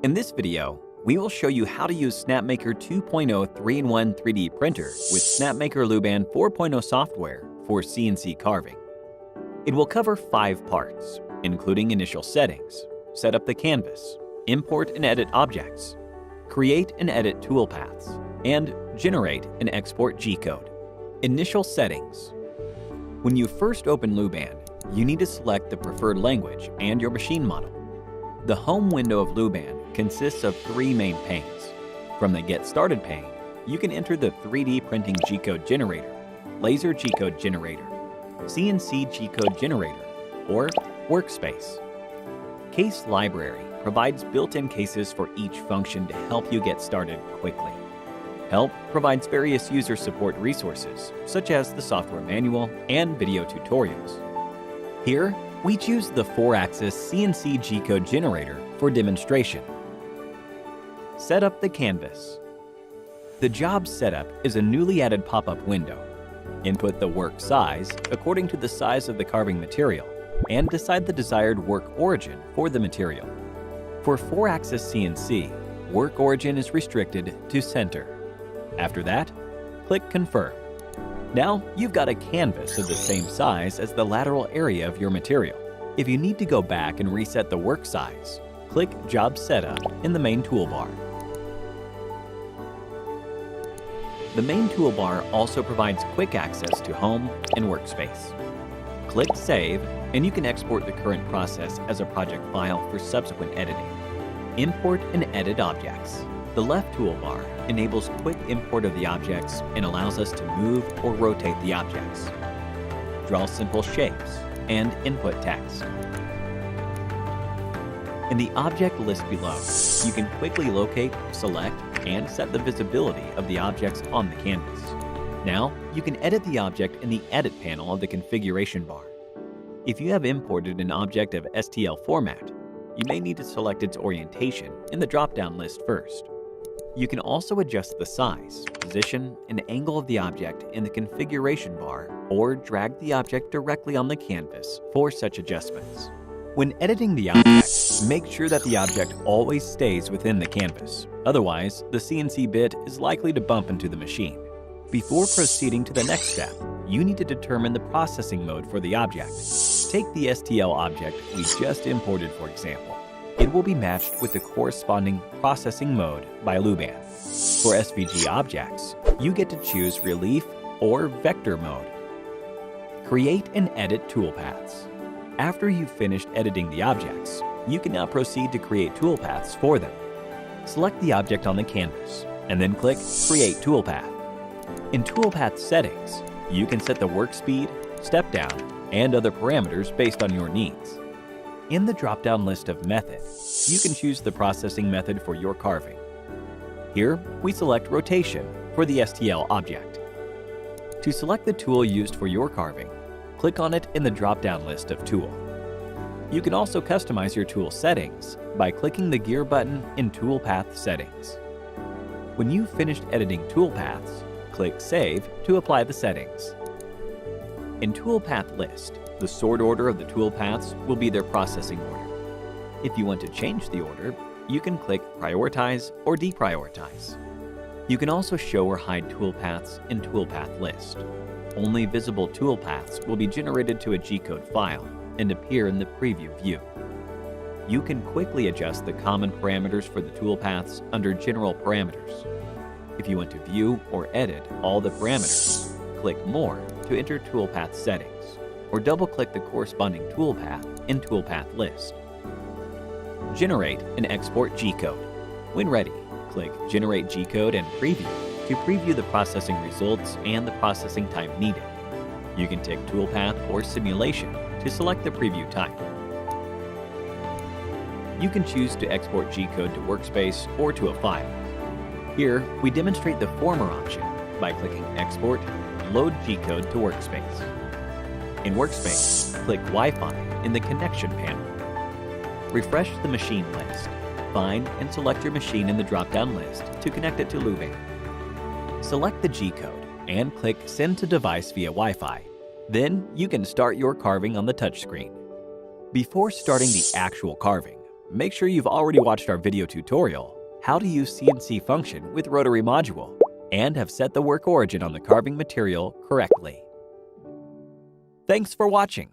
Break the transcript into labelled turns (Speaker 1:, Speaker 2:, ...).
Speaker 1: In this video, we will show you how to use Snapmaker 2.0 3-in-1 3D printer with Snapmaker Luban 4.0 software for CNC carving. It will cover 5 parts, including initial settings, set up the canvas, import and edit objects, create and edit toolpaths, and generate and export G-code. Initial settings. When you first open Luban, you need to select the preferred language and your machine model. The home window of Luban consists of 3 main panes. From the Get Started pane, you can enter the 3D Printing G-code generator, Laser G-code generator, CNC G-code generator, or Workspace. Case Library provides built-in cases for each function to help you get started quickly. Help provides various user support resources, such as the software manual and video tutorials. Here, we choose the 4-axis CNC G-code generator for demonstration. Set up the canvas. The job setup is a newly added pop-up window. Input the work size according to the size of the carving material and decide the desired work origin for the material. For 4-axis CNC, work origin is restricted to center. After that, click Confirm. Now you've got a canvas of the same size as the lateral area of your material. If you need to go back and reset the work size, click Job Setup in the main toolbar. The main toolbar also provides quick access to Home and Workspace. Click Save, and you can export the current process as a project file for subsequent editing. Import and edit objects. The left toolbar enables quick import of the objects and allows us to move or rotate the objects. Draw simple shapes and input text. In the object list below, you can quickly locate, select, and set the visibility of the objects on the canvas. Now, you can edit the object in the Edit panel of the configuration bar. If you have imported an object of STL format, you may need to select its orientation in the drop-down list first. You can also adjust the size, position, and angle of the object in the configuration bar or drag the object directly on the canvas for such adjustments. When editing the object, make sure that the object always stays within the canvas. Otherwise, the CNC bit is likely to bump into the machine. Before proceeding to the next step, you need to determine the processing mode for the object. Take the STL object we just imported, for example. It will be matched with the corresponding processing mode by Luban. For SVG objects, you get to choose Relief or Vector mode. Create and edit toolpaths. After you've finished editing the objects, you can now proceed to create toolpaths for them. Select the object on the canvas, and then click Create Toolpath. In Toolpath Settings, you can set the work speed, step down, and other parameters based on your needs. In the drop-down list of methods, you can choose the processing method for your carving. Here, we select Rotation for the STL object. To select the tool used for your carving, click on it in the drop-down list of Tool. You can also customize your tool settings by clicking the gear button in Toolpath Settings. When you've finished editing toolpaths, click Save to apply the settings. In Toolpath List, the sort order of the toolpaths will be their processing order. If you want to change the order, you can click Prioritize or Deprioritize. You can also show or hide toolpaths in Toolpath List. Only visible toolpaths will be generated to a G-code file and appear in the preview view. You can quickly adjust the common parameters for the toolpaths under General Parameters. If you want to view or edit all the parameters, click More to enter toolpath settings, or double-click the corresponding toolpath in Toolpath List. Generate and export G-code. When ready, click Generate G-code and Preview to preview the processing results and the processing time needed. You can tick Toolpath or Simulation to select the preview type. You can choose to export G-code to Workspace or to a file. Here, we demonstrate the former option by clicking Export, Load G-code to Workspace. In Workspace, click Wi-Fi in the Connection panel. Refresh the machine list. Find and select your machine in the drop-down list to connect it to Luban. Select the G-code and click Send to Device via Wi-Fi. Then you can start your carving on the touchscreen. Before starting the actual carving, make sure you've already watched our video tutorial, How to Use CNC Function with Rotary Module, and have set the work origin on the carving material correctly. Thanks for watching.